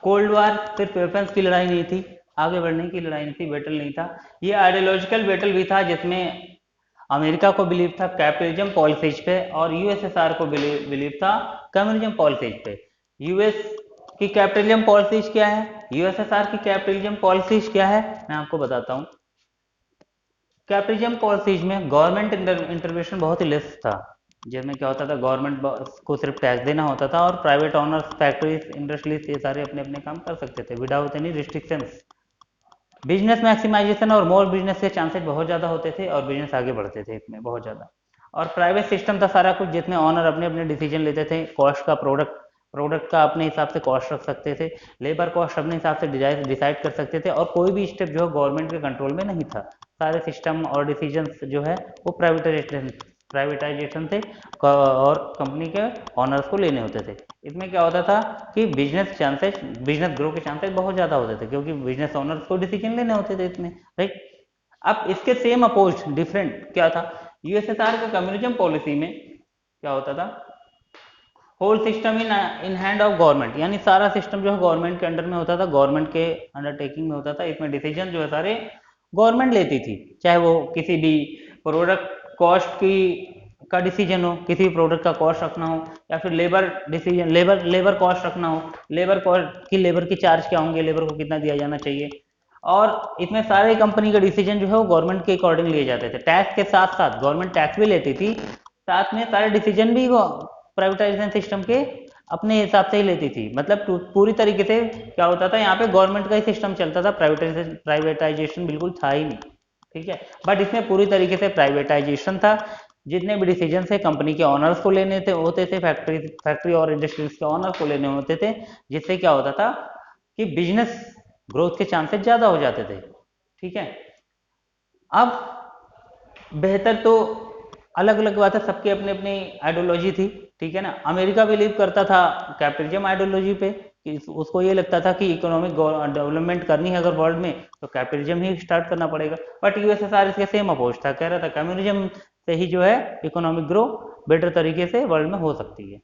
Cold war सिर्फ weapons की लड़ाई नहीं थी, आगे बढ़ने की लड़ाई नहीं थी, बैटल नहीं था, ये आइडियोलॉजिकल बैटल भी था, जिसमें अमेरिका को बिलीव था कैपिटलिज्म पॉलिसीज पे और यूएसएसआर को बिलीव था कम्युनिज्म पॉलिसीज पे। यूएस की कैपिटलिज्म पॉलिसीज क्या है, यूएसएसआर की कैपिटलिज्म पॉलिसीज क्या है, मैं आपको बताता हूँ। कैपिटलिज्म पॉलिसीज में गवर्नमेंट इंटरवेंशन बहुत ही लेस था, जिसमें क्या होता था गवर्नमेंट को सिर्फ टैक्स देना होता था और प्राइवेट ऑनर्स, फैक्ट्रीज, इंडस्ट्रीज ये सारे अपने अपने काम कर सकते थे without any restrictions. Business maximisation और मोर बिजनेस के चांसेस बहुत ज़्यादा होते थे और बिजनेस आगे बढ़ते थे इसमें बहुत ज़्यादा। और प्राइवेट सिस्टम था सारा कुछ, जिसमें ऑनर अपने अपने डिसीजन लेते थे, कॉस्ट का प्रोडक्ट का अपने हिसाब से कॉस्ट रख सकते थे, लेबर कॉस्ट अपने हिसाब से डिसाइड कर सकते थे, और कोई भी स्टेप जो है गवर्नमेंट के कंट्रोल में नहीं था। सारे सिस्टम और डिसीजन जो है वो प्राइवेटाइजेशन थे और कंपनी के ऑनर्स को लेने होते थे। इसमें क्या होता था कि बिजनेस ग्रो के चांसेस बहुत ज़्यादा होते थे, क्योंकि बिजनेस ऑनर्स को डिसीजन लेने होते थे इसमें, राइट। अब इसके सेम अपोज डिफरेंट क्या था, यूएसएसआर का कम्युनिज्म पॉलिसी में क्या होता था, whole system in hand of government, यानी सारा सिस्टम जो है गवर्नमेंट के अंडर में होता था, गवर्नमेंट के अंडरटेकिंग में होता था। इसमें डिसीजन जो है सारे गवर्नमेंट लेती थी, चाहे वो किसी भी प्रोडक्ट कॉस्ट की का डिसीजन हो, किसी भी प्रोडक्ट का कॉस्ट रखना हो, या फिर लेबर डिसीजन, लेबर कॉस्ट रखना हो, लेबर की चार्ज क्या होंगे, लेबर को कितना दिया जाना चाहिए। और इसमें सारे कंपनी के डिसीजन जो है वो गवर्नमेंट के अकॉर्डिंग लिए जाते थे। टैक्स के साथ साथ गवर्नमेंट टैक्स भी लेती थी, साथ में सारे डिसीजन भी वो प्राइवेटाइजेशन सिस्टम के अपने हिसाब से ही लेती थी। मतलब पूरी तरीके से क्या होता था, यहाँ पे गवर्नमेंट का ही सिस्टम चलता था, प्राइवेटाइजेशन बिल्कुल था ही नहीं, ठीक है। बट इसमें पूरी तरीके से प्राइवेटाइजेशन था, जितने भी डिसीजन थे कंपनी के ऑनर्स को लेने होते थे, फैक्ट्री और इंडस्ट्रीज के ऑनर्स को लेने होते थे, जिससे क्या होता था कि बिजनेस ग्रोथ के चांसेस ज्यादा हो जाते थे, ठीक है। अब बेहतर तो अलग अलग बात है, सबकी अपनी अपनी आइडियोलॉजी थी, ठीक है ना। अमेरिका बिलीव करता था कैपिटलिज्म आइडियोलॉजी पे, कि उसको ये लगता था कि इकोनॉमिक डेवलपमेंट करनी है अगर वर्ल्ड में तो कैपिटलिज्म ही स्टार्ट करना पड़ेगा। बट यूएसएसआर इसके सेम अपोज था, कह रहा था कम्युनिज्म से ही जो है इकोनॉमिक ग्रो बेटर तरीके से वर्ल्ड में हो सकती है।